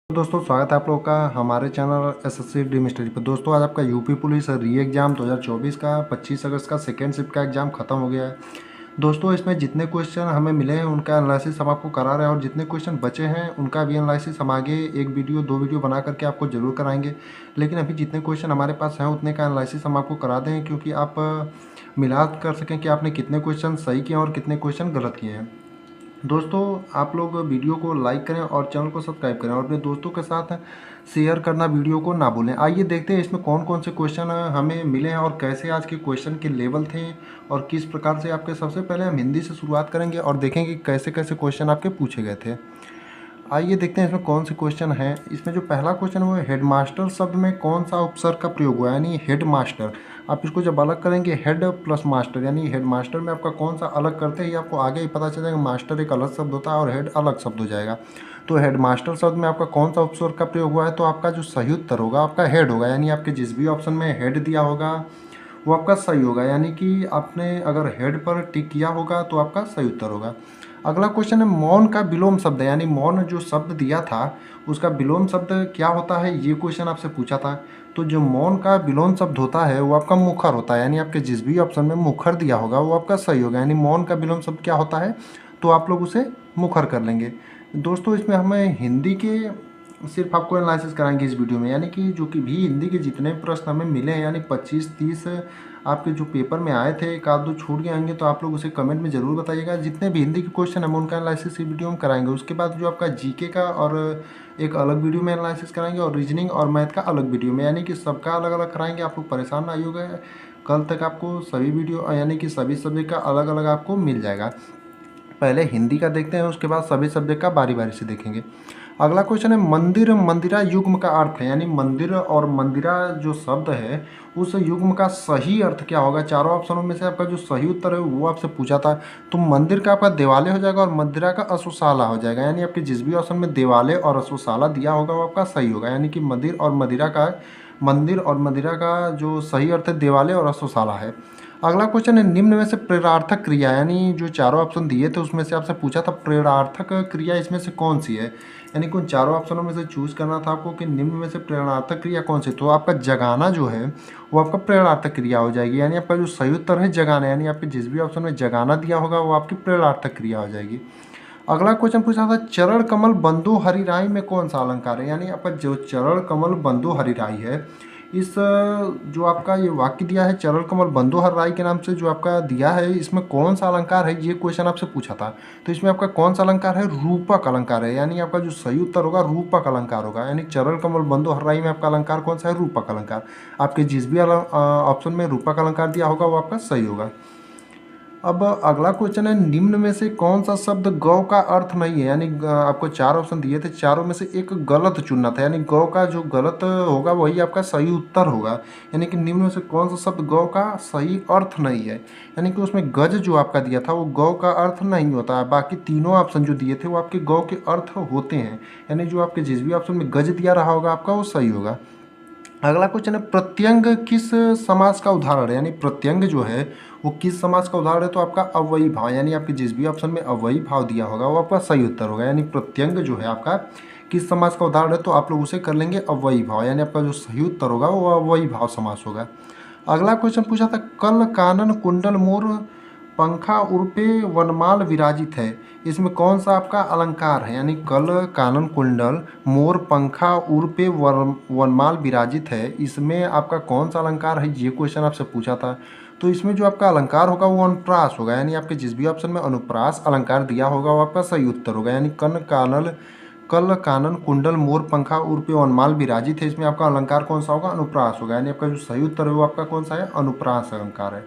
तो दोस्तों स्वागत है आप लोगों का हमारे चैनल एसएससी डी मिस्ट्री पर। दोस्तों आज आपका यूपी पुलिस री एग्ज़ाम 2024 का 25 अगस्त का सेकेंड शिफ्ट का एग्ज़ाम ख़त्म हो गया है। दोस्तों इसमें जितने क्वेश्चन हमें मिले हैं उनका एनालिसिस हम आपको करा रहे हैं और जितने क्वेश्चन बचे हैं उनका भी एनालिसिस हम आगे एक वीडियो दो वीडियो बना करके आपको ज़रूर कराएंगे। लेकिन अभी जितने क्वेश्चन हमारे पास हैं उतने का एनालिसिस हम आपको करा दें, क्योंकि आप मिला कर सकें कि आपने कितने क्वेश्चन सही किए और कितने क्वेश्चन गलत किए हैं। दोस्तों आप लोग वीडियो को लाइक करें और चैनल को सब्सक्राइब करें और अपने दोस्तों के साथ शेयर करना वीडियो को ना भूलें। आइए देखते हैं इसमें कौन कौन से क्वेश्चन हमें मिले हैं और कैसे आज के क्वेश्चन के लेवल थे और किस प्रकार से आपके। सबसे पहले हम हिंदी से शुरुआत करेंगे और देखेंगे कैसे कैसे क्वेश्चन आपके पूछे गए थे। आइए देखते हैं इसमें कौन से क्वेश्चन हैं। इसमें जो पहला क्वेश्चन है वो हेडमास्टर शब्द में कौन सा उपसर्ग का प्रयोग हुआ है, यानी हेड मास्टर। आप इसको जब अलग करेंगे हेड प्लस मास्टर, यानी हेड मास्टर में आपका कौन सा अलग करते ही आपको आगे ही पता चल जाएगा। मास्टर एक अलग शब्द होता है और हेड अलग शब्द हो जाएगा। तो हेड मास्टर शब्द में आपका कौन सा उपसर्ग का प्रयोग हुआ है, तो आपका जो सही उत्तर होगा आपका हेड होगा। यानी आपके जिस भी ऑप्शन में हेड दिया होगा वो आपका सही होगा, यानी कि आपने अगर हेड पर टिक किया होगा तो आपका सही उत्तर होगा। अगला क्वेश्चन है मौन का विलोम शब्द है, यानी मौन जो शब्द दिया था उसका विलोम शब्द क्या होता है, ये क्वेश्चन आपसे पूछा था। तो जो मौन का विलोम शब्द होता है वो आपका मुखर होता है, यानी आपके जिस भी ऑप्शन में मुखर दिया होगा वो आपका सही होगा। यानी मौन का विलोम शब्द क्या होता है, तो आप लोग उसे मुखर कर लेंगे। दोस्तों इसमें हमें हिंदी के सिर्फ आपको एनालिसिस कराएंगे इस वीडियो में, यानी कि जो कि भी हिंदी के जितने प्रश्न हमें मिले हैं, यानी 25-30 आपके जो पेपर में आए थे, एक आध दो छूट गए होंगे तो आप लोग उसे कमेंट में ज़रूर बताइएगा। जितने भी हिंदी के क्वेश्चन हम उनका एनालिसिस इस वीडियो में कराएंगे। उसके बाद जो आपका जीके का और एक अलग वीडियो में एनालिसिस कराएंगे और रीजनिंग और मैथ का अलग वीडियो में, यानी कि सबका अलग अलग कराएंगे। आप लोग परेशान ना होइएगा, कल तक आपको सभी वीडियो यानी कि सभी सब्जेक्ट का अलग अलग आपको मिल जाएगा। पहले हिंदी का देखते हैं, उसके बाद सभी सब्जेक्ट का बारी बारी से देखेंगे। अगला क्वेश्चन है मंदिर मंदिरा युग्म का अर्थ है, यानी मंदिर और मंदिरा जो शब्द है उस युग्म का सही अर्थ क्या होगा। चारों ऑप्शनों में से आपका जो सही उत्तर है वो आपसे पूछा था। तो मंदिर का आपका देवालय हो जाएगा और मंदिरा का अश्वशाला हो जाएगा, यानी आपके जिस भी ऑप्शन में देवालय और अश्वशाला दिया होगा वो आपका सही होगा। यानी कि मंदिर और मदिरा का जो सही अर्थ है देवालय और अश्वशाला है। अगला क्वेश्चन है निम्न में से प्रेरणार्थक क्रिया, यानी जो चारों ऑप्शन दिए थे उसमें से आपसे पूछा था प्रेरणार्थक क्रिया इसमें से कौन सी है, यानी कि उन चारों ऑप्शनों में से चूज करना था आपको कि निम्न में से प्रेरणार्थक क्रिया कौन सी। तो आपका जगाना जो है वो आपका प्रेरणार्थक क्रिया हो जाएगी, यानी आपका जो सही उत्तर है जगाना, यानी आपके जिस भी ऑप्शन में जगाना दिया होगा वो आपकी प्रेरणार्थक क्रिया हो जाएगी। अगला क्वेश्चन पूछा था चरण कमल बंधु हरिराई में कौन सा अलंकार है, यानी आपका जो चरण कमल बंधु हरिराई है इस जो आपका ये वाक्य दिया है चरण कमल बंधु हरिराई के नाम से जो आपका दिया है इसमें कौन सा अलंकार है, ये क्वेश्चन आपसे पूछा था। तो इसमें आपका कौन सा अलंकार है, रूपक अलंकार है, यानी आपका जो सही उत्तर होगा रूपक अलंकार होगा। यानी चरण कमल बंधु हरिराई में आपका अलंकार कौन सा है, रूपक अलंकार। आपके जिस भी ऑप्शन में रूपक अलंकार दिया होगा वो आपका सही होगा। अब अगला क्वेश्चन है निम्न में से कौन सा शब्द गौ का अर्थ नहीं है, यानी आपको चार ऑप्शन दिए थे, चारों में से एक गलत चुनना था, यानी गौ का जो गलत होगा वही आपका सही उत्तर होगा। यानी कि निम्न में से कौन सा शब्द गौ का सही अर्थ नहीं है, यानी कि उसमें गज जो आपका दिया था वो गौ का अर्थ नहीं होता है। बाकी तीनों ऑप्शन जो दिए थे वो आपके गौ के अर्थ होते हैं, यानी जो आपके जिस भी ऑप्शन में गज दिया रहा होगा आपका वो सही होगा। अगला क्वेश्चन है प्रत्यंग किस समास का उदाहरण है, यानी प्रत्यंग जो है वो किस समास का उदाहरण है। तो आपका अव्ययी भाव, यानी आपके जिस भी ऑप्शन में अव्ययी भाव दिया होगा वो आपका सही उत्तर होगा। यानी प्रत्यंग जो है आपका किस समास का उदाहरण है, तो आप लोग उसे कर लेंगे अव्ययी भाव, यानी आपका जो सही उत्तर होगा वो अव्ययी भाव समास होगा। अगला क्वेश्चन पूछा था कल कानन कुंडल मोर पंखा उर्पे वनमाल विराजित है, इसमें कौन सा आपका अलंकार है, यानी कल कानन कुंडल मोर पंखा उर्पे वनमाल विराजित है, इसमें आपका कौन सा अलंकार है, ये क्वेश्चन आपसे पूछा था। तो इसमें जो आपका अलंकार होगा वो अनुप्रास होगा, यानी आपके जिस भी ऑप्शन में अनुप्रास अलंकार दिया होगा वो आपका सही उत्तर होगा। यानी कल कानन कुंडल मोर पंखा उर्पे वनमाल विराजित है, इसमें आपका अलंकार कौन सा होगा, अनुप्रास होगा। यानी आपका जो सही उत्तर है वो आपका कौन सा है, अनुप्रास अलंकार है।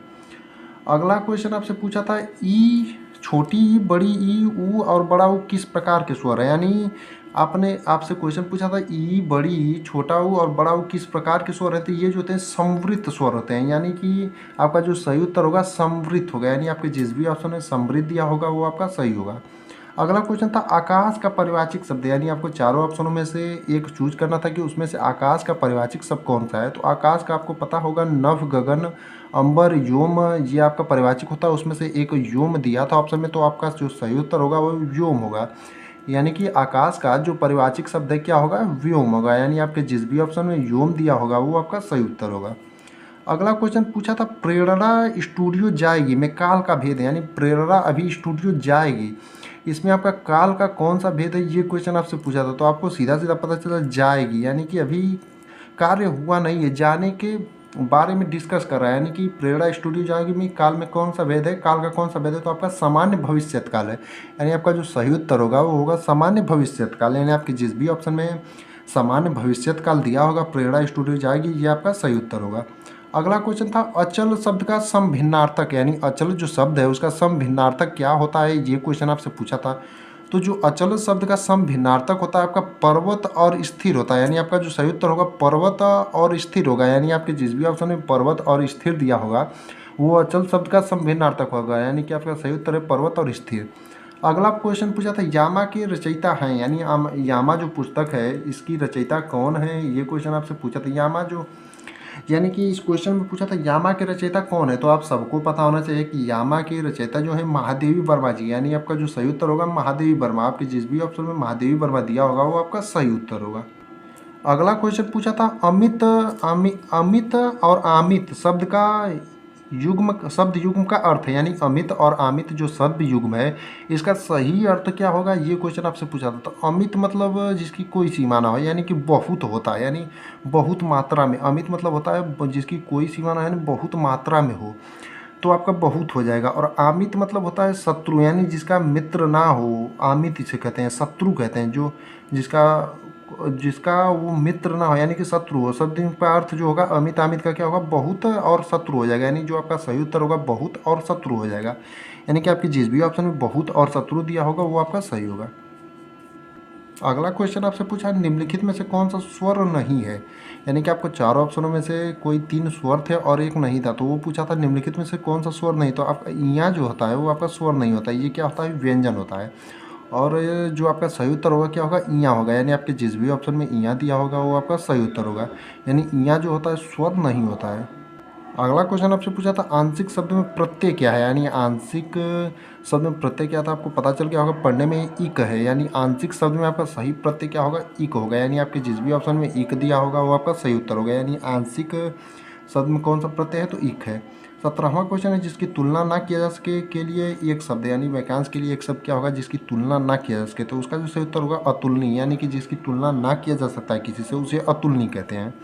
अगला क्वेश्चन आपसे पूछा था ई छोटी ई बड़ी ई ऊ और बड़ा ऊ किस प्रकार के स्वर है, यानी आपने आपसे क्वेश्चन पूछा था ई बड़ी ई छोटा ऊ और बड़ा ऊ किस प्रकार के स्वर रहते हैं, ये जो होते हैं समवृत्त स्वर होते हैं, यानी कि आपका जो सही उत्तर होगा समवृत्त होगा। यानी आपके जिस भी ऑप्शन में समवृत्त दिया होगा वो आपका सही होगा। अगला क्वेश्चन था आकाश का परिवाचिक शब्द, यानी आपको चारों ऑप्शनों में से एक चूज करना था कि उसमें से आकाश का परिवाचिक शब्द कौन सा है। तो आकाश का आपको पता होगा नभ गगन अंबर व्योम, ये आपका परिवाचिक होता है, उसमें से एक व्योम दिया था ऑप्शन में, तो आपका जो सही उत्तर होगा वो व्योम होगा। यानी कि आकाश का जो परिवाचिक शब्द है क्या होगा, व्योम होगा। यानी आपके जिस भी ऑप्शन में व्योम दिया होगा वो आपका सही उत्तर होगा। अगला क्वेश्चन पूछा था प्रेरणा स्टूडियो जाएगी में काल का भेद है, यानी प्रेरणा अभी स्टूडियो जाएगी, इसमें आपका काल का कौन सा भेद है, ये क्वेश्चन आपसे पूछा था। तो आपको सीधा सीधा पता चला जाएगी, यानी कि अभी कार्य हुआ नहीं है, जाने के बारे में डिस्कस कर रहा है। यानी कि प्रेरणा स्टूडियो जाएगी में काल में कौन सा भेद है, काल का कौन सा भेद है, तो आपका सामान्य भविष्यत काल है। यानी आपका जो सही उत्तर होगा वो होगा सामान्य भविष्यत काल। यानी आपके जिस भी ऑप्शन में सामान्य भविष्यत काल दिया होगा प्रेरणा स्टूडियो जाएगी, ये आपका सही उत्तर होगा। अगला क्वेश्चन था अचल शब्द का समभिन्नार्थक, यानी अचल जो शब्द है उसका समभिन्नार्थक क्या होता है, ये क्वेश्चन आपसे पूछा था। तो जो अचल शब्द का समभिन्नार्थक होता है आपका पर्वत और स्थिर होता है। यानी आपका जो सही उत्तर होगा पर्वत और स्थिर होगा। यानी आपके जिस भी ऑप्शन में पर्वत और स्थिर दिया होगा वो अचल शब्द का समभिन्नार्थक होगा। यानी कि आपका सही उत्तर है पर्वत और स्थिर। अगला क्वेश्चन पूछा था यामा के रचयिता हैं, यानी यामा जो पुस्तक है इसकी रचयिता कौन है, ये क्वेश्चन आपसे पूछा था। यामा जो यानी कि इस क्वेश्चन में पूछा था यामा के रचयिता कौन है, तो आप सबको पता होना चाहिए कि यामा के रचयिता जो है महादेवी वर्मा जी। यानी आपका जो सही उत्तर होगा महादेवी वर्मा। आपके जिस भी ऑप्शन में महादेवी वर्मा दिया होगा वो आपका सही उत्तर होगा। अगला क्वेश्चन पूछा था अमित और आमित शब्द का शब्द युग्म का अर्थ है, यानी अमित और आमित जो शब्द युग्म है इसका सही अर्थ क्या होगा, ये क्वेश्चन आपसे पूछा था। तो अमित मतलब जिसकी कोई सीमा ना हो, यानी कि बहुत होता है, यानी बहुत मात्रा में। अमित मतलब होता है जिसकी कोई सीमा ना है, यानी बहुत मात्रा में हो, तो आपका बहुत हो जाएगा। और आमित मतलब होता है शत्रु, यानी जिसका मित्र ना हो, आमित इसे कहते हैं, शत्रु कहते हैं। जो जिसका वो मित्र ना हो यानी कि शत्रु हो। शब्द का अर्थ जो होगा अमित आमित का क्या होगा, बहुत और शत्रु हो जाएगा। यानी जो आपका सही उत्तर होगा बहुत और शत्रु हो जाएगा। यानी कि आपकी जिस भी ऑप्शन में बहुत और शत्रु दिया होगा वो आपका सही होगा। अगला क्वेश्चन आपसे पूछा निम्नलिखित में से कौन सा स्वर नहीं है, यानी कि आपको चारों ऑप्शनों में से कोई 3 स्वर थे और एक नहीं था, तो वो पूछा था निम्नलिखित में से कौन सा स्वर नहीं। तो आपका इया जो होता है वो आपका स्वर नहीं होता है, ये क्या होता है, व्यंजन होता है। और जो आपका सही उत्तर होगा क्या होगा, इया होगा। यानी आपके जिस भी ऑप्शन में इया दिया होगा वो आपका सही उत्तर होगा। यानी इया जो होता है स्वर नहीं होता है। अगला क्वेश्चन आपसे पूछा था आंशिक शब्द में प्रत्यय क्या है, यानी आंशिक शब्द में प्रत्यय क्या था, आपको पता चल गया होगा पढ़ने में इक है। यानी आंशिक शब्द में आपका सही प्रत्यय क्या होगा, इक होगा। यानी आपके जिस भी ऑप्शन में इक दिया होगा वो आपका सही उत्तर होगा। यानी आंशिक शब्द में कौन सा प्रत्यय है, तो इक है। 17वां क्वेश्चन है जिसकी तुलना ना किया जा सके के लिए एक शब्द, यानी वाक्यांश के लिए एक शब्द क्या होगा जिसकी तुलना ना किया जा सके, तो उसका जो सही उत्तर होगा अतुलनीय। यानी कि जिसकी तुलना ना किया जा सकता है किसी से उसे अतुलनीय कहते हैं।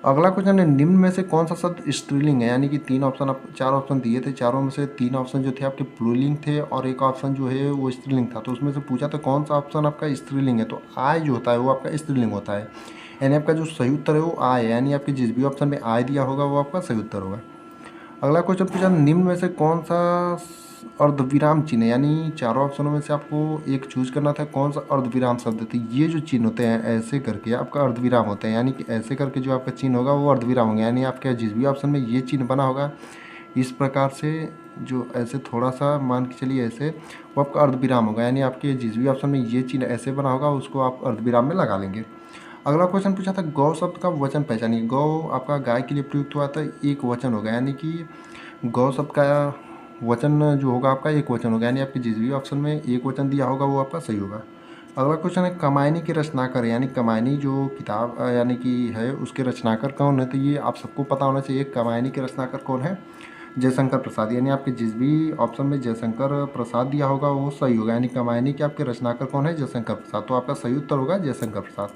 अगला क्वेश्चन है निम्न में से कौन सा शब्द स्त्रीलिंग है, यानी कि 3 ऑप्शन, आप 4 ऑप्शन दिए थे, चारों में से 3 ऑप्शन जो थे आपके पुल्लिंग थे और एक ऑप्शन जो है वो स्त्रीलिंग था। तो उसमें से पूछा था कौन सा ऑप्शन आपका स्त्रीलिंग है, तो आय जो होता है वो आपका स्त्रीलिंग होता है। यानी आपका जो सही उत्तर है वो आय है। यानी आपके जिस भी ऑप्शन में आय दिया होगा वो आपका सही उत्तर होगा। अगला क्वेश्चन पूछा निम्न में से कौन सा अर्धविराम चिन्ह है, यानी चारों ऑप्शनों में से आपको एक चूज करना था कौन सा अर्धविराम शब्द थे। ये जो चिन्ह होते हैं ऐसे करके आपका अर्धविराम होते हैं, यानी कि ऐसे करके जो आपका चिन्ह होगा वो अर्धविराम होगा। यानी आपके जिस भी ऑप्शन में ये चिन्ह बना होगा इस प्रकार से, जो ऐसे थोड़ा सा मान के चलिए ऐसे, वो आपका अर्धविराम होगा। यानी आपके जिस भी ऑप्शन में ये चिन्ह ऐसे बना होगा उसको आप अर्धविराम में लगा लेंगे। अगला क्वेश्चन पूछा था गौ शब्द का वचन पहचानिए। गौ आपका गाय के लिए प्रयुक्त हुआ था, एक वचन होगा। यानी कि गौ शब्द का वचन जो होगा आपका एक वचन होगा। यानी आपके जिस भी ऑप्शन में एक वचन दिया होगा वो आपका सही होगा। अगला क्वेश्चन है कमायनी के रचनाकर, यानी कमायनी जो किताब यानी कि है उसके रचनाकर कौन है, तो ये आप सबको पता होना चाहिए। कमायनी के रचनाकर कौन है, जयशंकर प्रसाद। यानी आपके जिस भी ऑप्शन में जयशंकर प्रसाद दिया होगा वो सही होगा। यानी कमायनी के आपके रचनाकर कौन है, जयशंकर प्रसाद, तो आपका सही उत्तर होगा जयशंकर प्रसाद।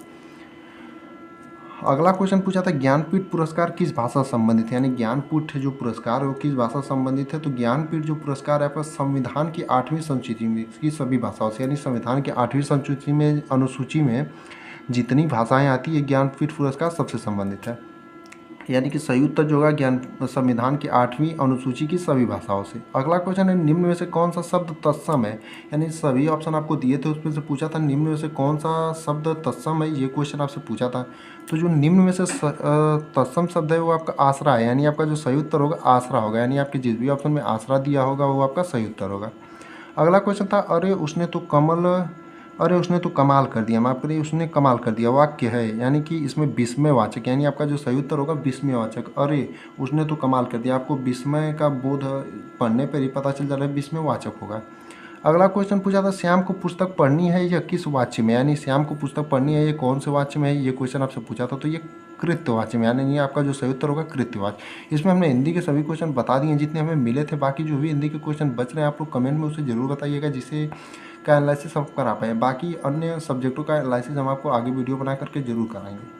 अगला क्वेश्चन पूछा था ज्ञानपीठ पुरस्कार किस भाषा से संबंधित है, यानी ज्ञानपीठ जो पुरस्कार है वो किस भाषा से संबंधित है। तो ज्ञानपीठ जो पुरस्कार है आपका संविधान की 8वीं अनुसूची में की सभी भाषाओं से, यानी संविधान की 8वीं अनुसूची में जितनी भाषाएं आती है ज्ञानपीठ पुरस्कार सबसे संबंधित है। यानी कि सही उत्तर जो होगा ज्ञान संविधान की 8वीं अनुसूची की सभी भाषाओं से। अगला क्वेश्चन है निम्न में से कौन सा शब्द तत्सम है, यानी सभी ऑप्शन आपको दिए थे उसमें से पूछा था निम्न में से कौन सा शब्द तत्सम है, ये क्वेश्चन आपसे पूछा था। तो जो निम्न में से तत्सम शब्द है वो आपका आसरा है। यानी आपका जो सही उत्तर होगा आसरा होगा। यानी आपके जिस भी ऑप्शन में आसरा दिया होगा वो आपका सही उत्तर होगा। अगला क्वेश्चन था अरे उसने तो कमाल कर दिया, माफ करिए उसने कमाल कर दिया वाक्य है, यानी कि इसमें विस्मयवाचक, यानी आपका जो सही उत्तर होगा विस्मयवाचक। अरे उसने तो कमाल कर दिया, आपको विस्मय का बोध पढ़ने पर ही पता चल जा रहा है विस्मयवाचक होगा। अगला क्वेश्चन पूछा था, श्याम को पुस्तक पढ़नी है यह किस वाच्य में, यानी श्याम को पुस्तक पढ़नी है ये कौन से वाच्य में है, ये क्वेश्चन आपसे पूछा था। तो ये कृत्यवाच्य में, यानी ये आपका जो सही उत्तर होगा कृत्यवाच्य। इसमें हमने हिंदी के सभी क्वेश्चन बता दिए जितने हमें मिले थे। बाकी जो भी हिंदी के क्वेश्चन बच रहे हैं आप लोग कमेंट में उसे जरूर बताइएगा, जिससे का एनालिसिस हम करा पाएँ। बाकी अन्य सब्जेक्टों का एनालिसिस हम आपको आगे वीडियो बना करके जरूर कराएंगे।